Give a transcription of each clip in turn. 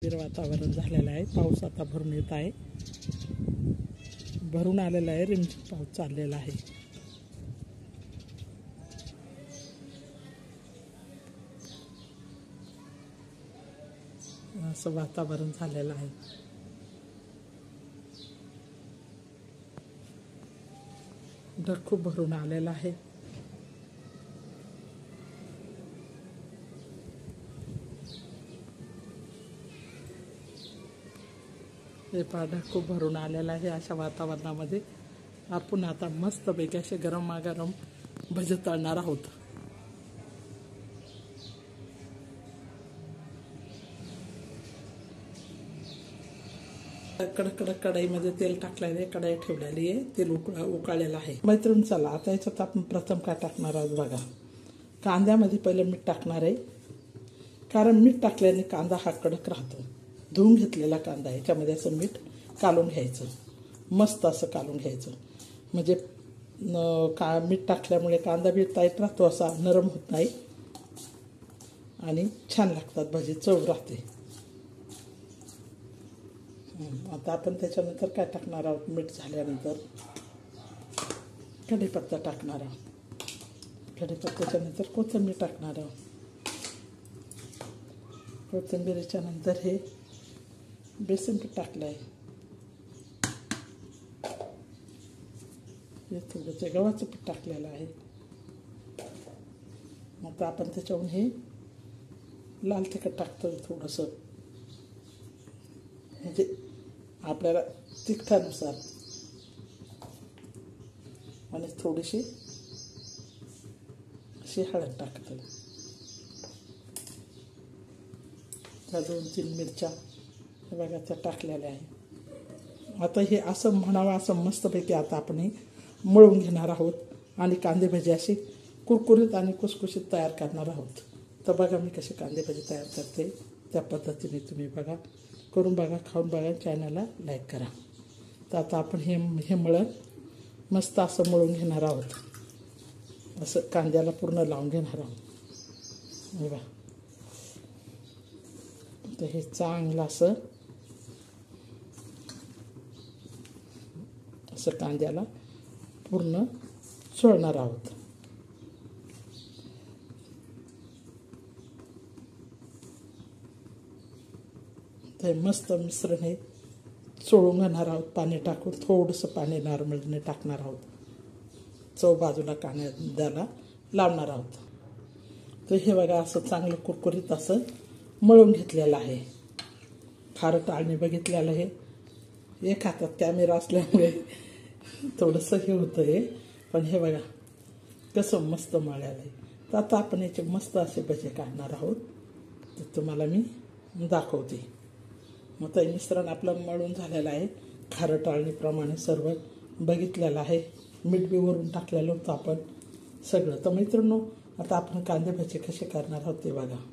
वातावरण झालेलं आहे। पाऊस आता भरून येत आहे, भरून आलेला आहे, रिमझिम पाऊस चाललेला आहे। असं वातावरण झालेलं आहे। ढग खूप भरून आलेला आहे। हे ढग खूप भरून आलेला आहे। अशा वातावरणामध्ये आपण आता मस्तपैकी असे गरमागरम भजे तळणार आहोत। कडक कढईमध्ये तेल टाकलेलं आहे, कढई ठेवलेली आहे, तेल उकळलेलं आहे। मैत्रीण चला आता याच्यात आपण प्रथम काय टाकणार आहोत बघा। कांद्यामध्ये पहिलं मीठ टाकणार आहे, कारण मीठ टाकल्याने कांदा हा कडक राहतो। धुवून घेतलेला कांदा याच्यामध्ये असं मीठ कालून घ्यायचं, मस्त असं कालून घ्यायचं, म्हणजे मीठ टाकल्यामुळे कांदा बी टाईट राहतो, असा नरम होत नाही आणि छान लागतात भजी, चव राहते। आता आपण त्याच्यानंतर काय टाकणार आहोत, मीठ झाल्यानंतर कढीपत्ता टाकणार आहोत। कढीपत्त्याच्या नंतर कोथिंबीर टाकणार आहोत। कोथिंबीरीच्या नंतर हे बेसन पीठ टाकलं आहे, हे थोडंसं गव्हाचं पीठ टाकलेलं आहे। आता आपण त्याच्याहून हे लाल तिखट टाकतो थोडंसं, म्हणजे आपल्याला तिखटानुसार, आणि थोडीशी अशी हळद टाकतो। त्या 2-3 मिरच्या बघा त्या टाकलेल्या आहे। आता हे असं म्हणावं असं मस्तपैकी आता आपण हे मळून घेणार आहोत आणि कांदे भजी अशी कुरकुरीत आणि कुसकुशीत तयार करणार आहोत। तर बघा मी कशी कांदे भजी तयार करते, त्या पद्धतीने तुम्ही बघा, करून बघा, खाऊन बघा, चॅनलला लाईक करा। तर आता आपण हे मळण मस्त असं मळून घेणार आहोत, असं कांद्याला पूर्ण लावून घेणार आहोत बघा। तर हे चांगलं असं कांद्याला पूर्ण चोळणार आहोत। ते मस्त मिश्रण हे चोळून घेणार आहोत, पाणी टाकून थोडंसं पाणी नॉर्मलने टाकणार आहोत, चव बाजूला कांद्याला लावणार आहोत। तर हे बघा असं चांगलं कुरकुरीत असं मळून घेतलेलं आहे। खारट आणि बघितलेलं आहे, एक हातात कॅमेरा असल्यामुळे थोडंसं हे होतं हे, पण हे बघा कसं मस्त मळलेलं आहे। तर आता आपण याचे मस्त असे भजे काढणार आहोत, तर तुम्हाला मी दाखवते। मग ते मिश्रण आपलं मळून झालेलं आहे, खारट आळणीप्रमाणे सर्व बघितलेलं आहे, मीठ बी वरून टाकलेलं होतं आपण सगळं। तर मित्रांनो आता आपण कांदे भजे कसे करणार आहोत ते बघा।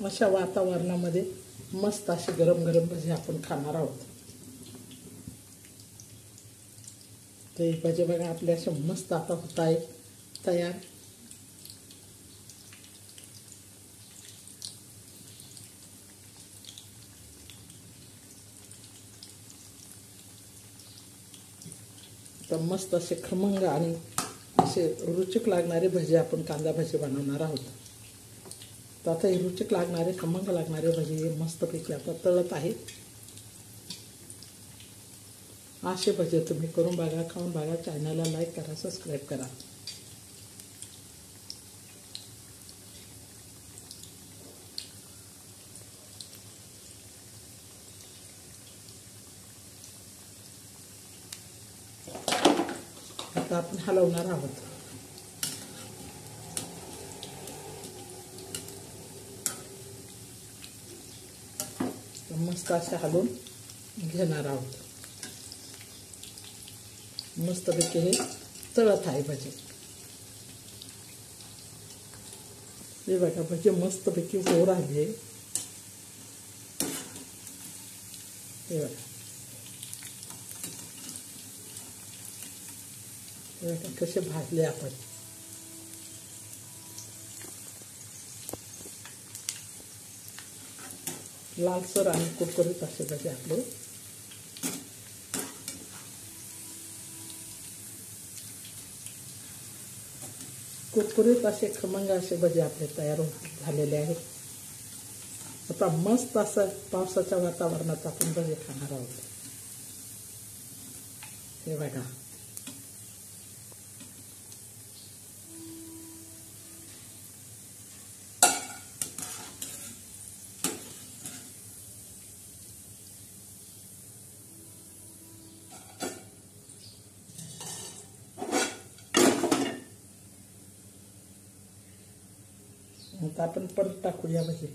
अशा वातावरणामध्ये मस्त असे गरम गरम भजे आपण खाणार आहोत। ते भजे बघा आपले असे मस्त आता होत आहे तयार। तर मस्त असे खमंग आणि असे रुचक लागणारे भजे आपण कांदा भजे बनवणार आहोत। तर आता हे रुचक लागणारे, खमंग लागणारे भजे मस्तपैकी आता तळत आहे। असे भजे तुम्ही करून बघा, खाऊन बघा, चॅनलला लाईक करा, सबस्क्राईब करा। आता आपण हलवणार आहोत. मस्त असे हलवून घेणार आहोत. मस्तपैकी हे तळत आहे भजी. हे बघा भजी मस्तपैकी होऊ राहिले. हे बघा, हे बघा कसे भाजले आपण. लालसर आणि कुरकुरीत असे भजी आपले कुरकुरीत असे खमंग असे भजी आपले तयार झालेले आहेत. आता मस्त असं पावसाच्या वातावरणात आपण भजी खाणार आहोत. हे बघा, आता आपण परत टाकूया भजी.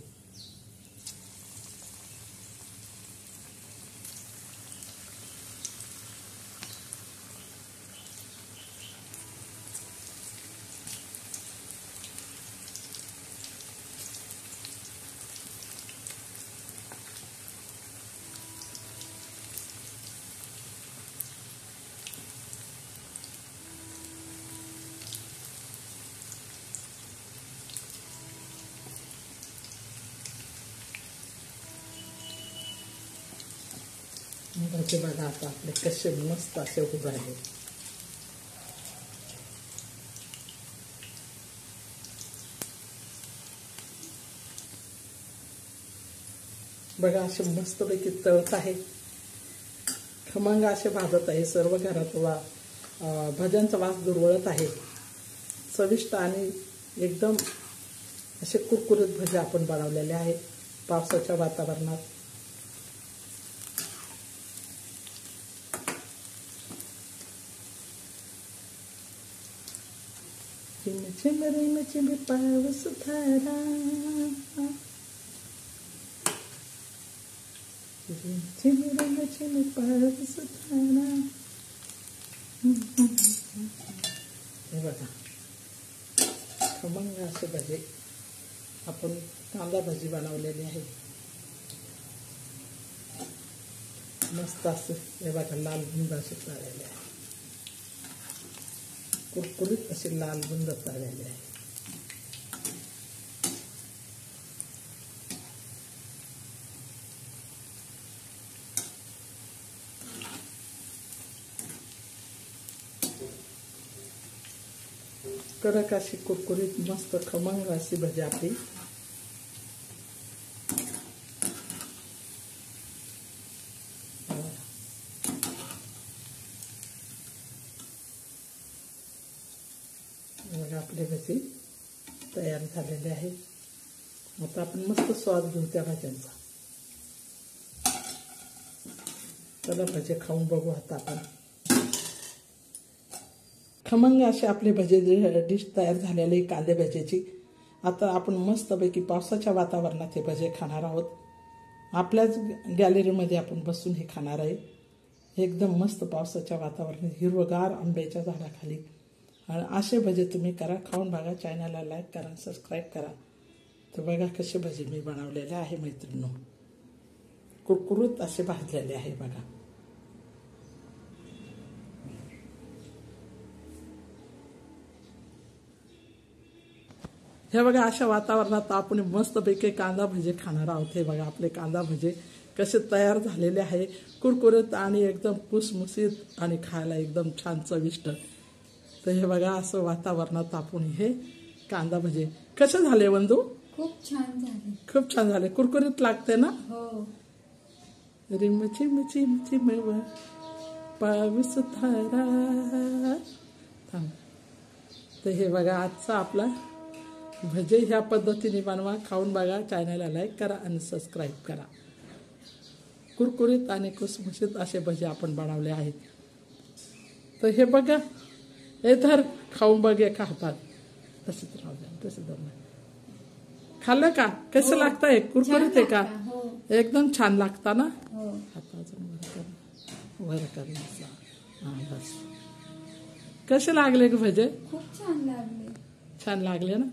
भजी बघा आता आपले कसे मस्त असे उभे आहेत. बघा असे मस्तपैकी तळत आहे. खमंग असे भाजत आहे. सर्व घरात भज्यांचा वास दुर्वळत आहे. चविष्ट आणि एकदम असे कुरकुरीत भजी आपण बनवलेले आहेत पावसाच्या वातावरणात. चिम चिम रिम चिम पाऊस थारा, चिम चिम रिम चिम पाऊस थारा. हे बघा खमंग असे भजी आपण कांदा भजी बनवलेली आहे. मस्त असे हे बघा लाल बुंद असे तळलेले आहे. कुरकुरीत असे लाल बुंद तळलेले आहे. कडक अशी कुरकुरीत मस्त खमंग अशी भजी आपली आपले भजी तयार झालेले आहे. आता आपण मस्त स्वाद घेऊ त्या भाज्यांचा. चला भजी खाऊन बघू आता आपण. खमंग असे आपले भजी डिश तयार झालेले कांदे भजीची. आता आपण मस्तपैकी पावसाच्या वातावरणात हे भजे खाणार आहोत. आपल्याच गॅलरीमध्ये आपण बसून हे खाणार आहे. एकदम मस्त पावसाच्या वातावरणात हिरवगार आंब्याच्या झाडाखाली. आणि असे भजे तुम्ही करा, खाऊन बघा. चॅनलला लाईक करा, सबस्क्राईब करा. तर बघा कसे भजे मी बनवलेले आहे मैत्रिणींनो. कुरकुरीत असे भाजलेले आहे बघा. हे बघा अशा वातावरणात आपण मस्तपैकी कांदा भजे खाणार आहोत. हे बघा आपले कांदा भजे कसे तयार झालेले आहे. कुरकुरीत आणि एकदम कुसमुसीत आणि खायला एकदम छान चविष्ट. तर हे बघा असं वातावरणात आपण हे कांदा भजे कसे झाले वंदू? खूप छान झाले. खूप छान झाले. कुरकुरीत लागते ना? हो. रिम चिम चिम चिम पाऊस थारा. थांब. तर हे बघा आजचा आपला भजे ह्या पद्धतीने बनवा, खाऊन बघा. चॅनलला लाईक करा आणि सबस्क्राईब करा. कुरकुरीत आणि कुसमुशीत असे भजे आपण बनवले आहेत. तर हे बघा हे धर खाऊन बघ एका हातात. तसंच राहू द्या, तसं धर. खाल्लं का? कसं लागतंय? कुरकुरीत आहे का? एकदम छान लागतं ना. हाताचं वर कर. हा बस. कसे लागले ग भजे? खूप छान लागले. छान लागले ना.